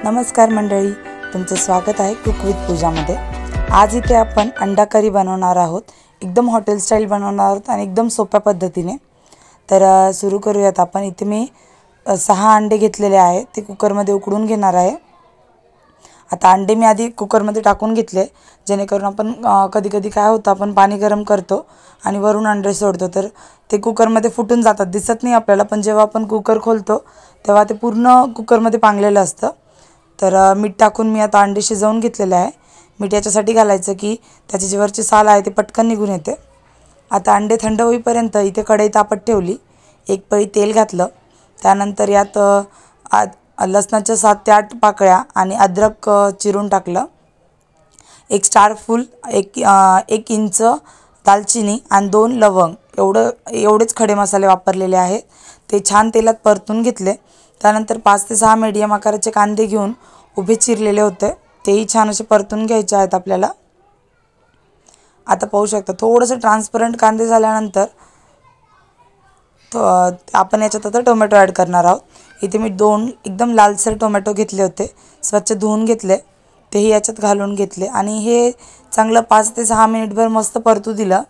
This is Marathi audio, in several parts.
नमस्कार मंडळी, तुमचं स्वागत आहे कुक विथ पूजामध्ये। आज इथे आपण अंडा करी बनवणार आहोत। एकदम हॉटेल स्टाईल बनवणार आहोत आणि एकदम सोप्या पद्धतीने। तर सुरू करूयात आपण। इथे मी 6 अंडे घेतलेले आहे, ते कुकरमध्ये उकडून घेणार आहे। आता अंडे मी आधी कुकरमध्ये टाकून घेतले, जेणेकरून आपण कधी कधी काय होतं, आपण पाणी गरम करतो आणि वरून अंडे सोडतो, तर ते कुकरमध्ये फुटून जातात, दिसत नाही आपल्याला, पण जेव्हा आपण कुकर खोलतो तेव्हा ते पूर्ण कुकरमध्ये पांगलेलं असतं। तर मीठ टाकून मी आता अंडे शिजवून घेतलेले आहे। मीठ याच्यासाठी घालायचं की त्याची जी वरची साल आहे ते पटकन निघून येते। आता अंडे थंड होईपर्यंत इथे कढई तापत ठेवली, एक पळी तेल घातलं, त्यानंतर यात लसणाच्या 7 ते 8 पाकळ्या आणि अद्रक चिरून टाकलं, एक स्टार फूल, एक इंच दालचिनी आणि 2 लवंग, एवढेच खडे मसाले वापरलेले आहेत। ते छान तेलात परतून घेतले। त्यानंतर 5 ते 6 मीडियम आकाराचे कांदे घेऊन उभे चिरलेले होते, तेही छान असे परतून घ्यायचे आहेत आपल्याला। आता पाहू शकता थोडंसं ट्रान्सपरंट कांदे झाल्यानंतर आपण याच्यात आता टोमॅटो ॲड करणार आहोत। इथे मी 2 एकदम लालसर टोमॅटो घेतले होते, स्वच्छ धुवून घेतले, तेही याच्यात घालून घेतले आणि हे चांगलं 5 ते 6 मिनिटभर मस्त परतू दिलं।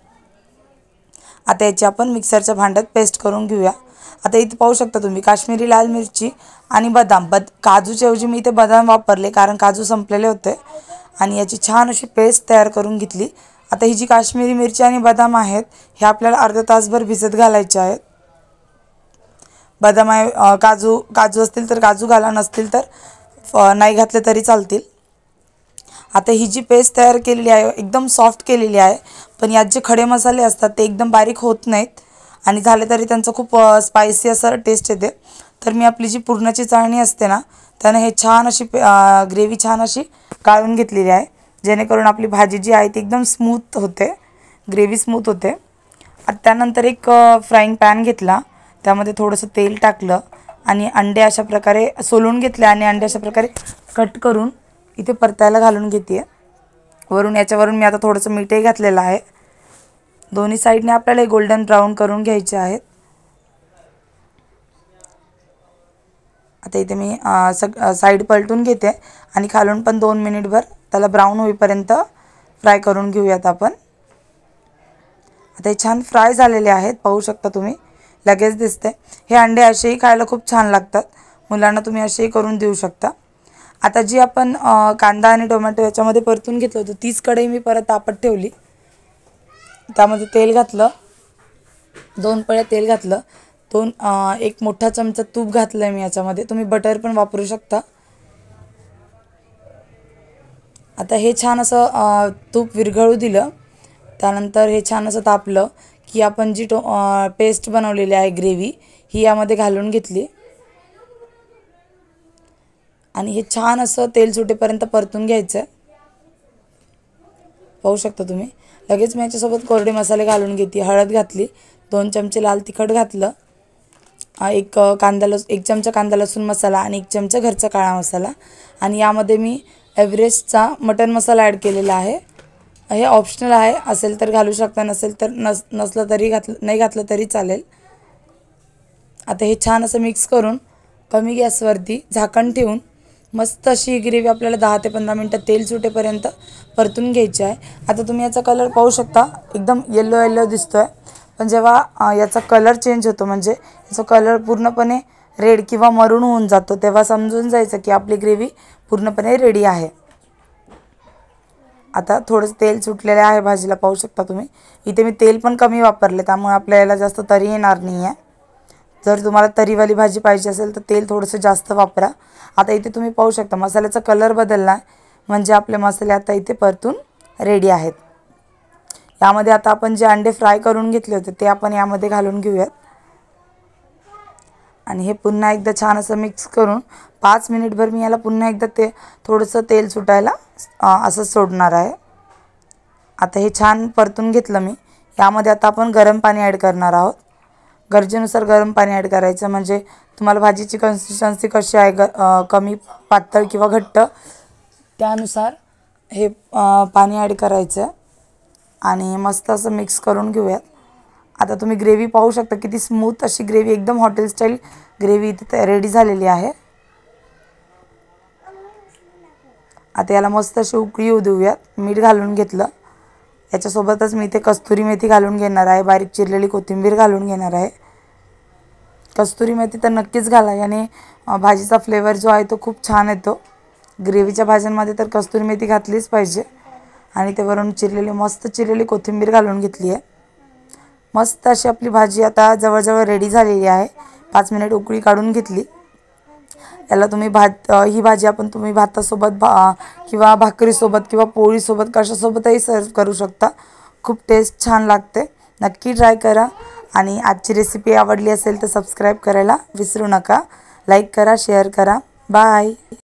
आता याची आपण मिक्सरच्या भांड्यात पेस्ट करून घेऊया। आता इथे पाहू शकता तुम्ही काश्मीरी लाल मिरची आणि बदाम, काजूच्या ऐवजी मी इथे बदाम वापरले, कारण काजू संपलेले होते, आणि याची छान अशी पेस्ट तयार करून घेतली। आता ही जी काश्मीरी मिरची आणि बदाम आहेत, हे आपल्याला अर्धा तासभर भिजत घालायचे आहेत। बदाम काजू असतील तर काजू घाला, नसतील तर नाही घातले तरी चालतील। आता ही जी पेस्ट तयार केलेली आहे एकदम सॉफ्ट केलेली आहे, पण यात जे खडे मसाले असतात ते एकदम बारीक होत नाहीत आणि झाले तरी त्यांचं खूप स्पायसी असं टेस्ट येते। तर मी आपली जी पुरणाची चाळणी असते ना, त्याने हे छान अशी ग्रेव्ही छान अशी गाळून घेतलेली आहे, जेणेकरून आपली भाजी जी आहे ती एकदम स्मूथ होते, ग्रेव्ही स्मूथ होते। आता त्यानंतर एक फ्राईंग पॅन घेतला, त्यामध्ये थोडंसं तेल टाकलं आणि अंडे अशा प्रकारे सोलून घेतले आणि अंडे अशा प्रकारे कट करून इथे परतायला घालून घेते। याच्यावरून मी आता थोडंसं मीठही घातलेलं आहे। दोन्ही साईडने आपल्याला गोल्डन ब्राउन करून घ्यायचे आहेत। आता इथे मी साईड पलटून घेते आणि खालून पण 2 मिनिटभर त्याला ब्राउन होईपर्यंत फ्राय करून घेऊयात आपण। आता हे छान फ्राय झालेले आहेत, पाहू शकता तुम्ही, लगेच दिसते। हे अंडे असेही खायला खूप छान लागतात, मुलांना तुम्ही असेही करून देऊ शकता। आता जी आपण कांदा आणि टोमॅटो याच्यामध्ये परतून घेतलं होतं, तीच कढई मी परत तापत ठेवली, त्यामध्ये तेल घातलं, 2 पळ्या तेल घातलं, एक मोठा चमचा तूप घातलं आहे मी याच्यामध्ये, तुम्ही बटर पण वापरू शकता। आता हे छान असं तूप विरघळू दिलं, त्यानंतर हे छान असं तापलं की आपण जी पेस्ट बनवलेली आहे ग्रेव्ही, ही यामध्ये घालून घेतली आणि हे छान असं तेल सुटेपर्यंत परतून घ्यायचं आहे। पाहू शकता तुम्ही, लगेच मी याच्यासोबत कोरडे मसाले घालून घेते। हळद घातली, 2 चमचे लाल तिखट घातलं, एक चमचा कांदा लसूण मसाला आणि 1 चमचा घरचा काळा मसाला, आणि यामध्ये मी एव्हरेस्टचा मटन मसाला ॲड केलेला आहे। हे ऑप्शनल आहे, असेल तर घालू शकता, नसेल तर नसलं तरी नाही घातलं तरी चालेल। आता हे छान असं मिक्स करून कमी गॅसवरती झाकण ठेवून मस्त अशी ग्रेव्ही आपल्याला 10 ते 15 मिनटं तेल सुटेपर्यंत परतून घ्यायची आहे। आता तुम्ही याचा कलर पाहू शकता, एकदम येलो येलो दिसतोय, पण जेव्हा याचा कलर चेंज होतो, म्हणजे याचा कलर पूर्णपणे रेड किंवा मरून होऊन जातो, तेव्हा समजून जायचं की आपली ग्रेव्ही पूर्णपणे रेडी आहे। आता थोडंसं तेल सुटलेलं आहे भाजीला, पाहू शकता तुम्ही। इथे मी तेल पण कमी वापरले, त्यामुळे आपल्याला जास्त तरी येणार नाही आहे। जर तुम्हाला तरीवाली भाजी पाहिजे असेल तर तेल थोडंसं जास्त वापरा। आता इथे तुम्ही पाहू शकता मसाल्याचा कलर बदलला आहे, म्हणजे आपले मसाले आता इथे परतून रेडी आहेत। यामध्ये आता आपण जे अंडे फ्राय करून घेतले होते ते आपण यामध्ये घालून घेऊयात आणि हे पुन्हा एकदा छान असं मिक्स करून 5 मिनिटभर मी याला पुन्हा एकदा थोडंसं तेल सुटायला असं सोडणार आहे। आता हे छान परतून घेतलं मी। यामध्ये आता आपण गरम पाणी ॲड करणार आहोत, गरजेनुसार गरम पाणी ॲड करायचं, म्हणजे तुम्हाला भाजीची कन्सिस्टन्सी कशी आहे, कमी पातळ किंवा घट्ट, त्यानुसार हे पाणी ॲड करायचं आणि मस्त असं मिक्स करून घेऊयात। आता तुम्ही ग्रेव्ही पाहू शकता, किती स्मूथ अशी ग्रेव्ही, एकदम हॉटेल स्टाईल ग्रेव्ही इथे रेडी झालेली आहे। आता याला मस्त अशी उकळी येऊ देऊयात. मीठ घालून घेतलं. याच्यासोबतच मी इथे कस्तुरी मेथी घालून घेणार आहे, बारीक चिरलेली कोथिंबीर घालून घेणार आहे. कस्तुरी मेथी तर नक्कीच घाला, याने भाजीचा फ्लेवर जो आहे तो खूप छान येतो. ग्रेव्हीच्या भाज्यांमध्ये तर कस्तुरी मेथी घातलीच पाहिजे. आणि ते वरून मस्त चिरलेली कोथिंबीर घालून घेतली आहे. मस्त अशी आपली भाजी आता जवळजवळ रेडी झालेली आहे. 5 मिनिट उकळी काढून घेतली. याला तुम्ही ही भाजी तुम्ही भातासोबत किंवा भाकरीसोबत किंवा पोळीसोबत कशासोबतही सर्व करू शकता. खूप टेस्ट छान लागते. नक्की ट्राय करा. आणि आजची रेसिपी आवडली असेल तर सबस्क्राईब करायला विसरू नका. लाईक करा, शेअर करा. बाय.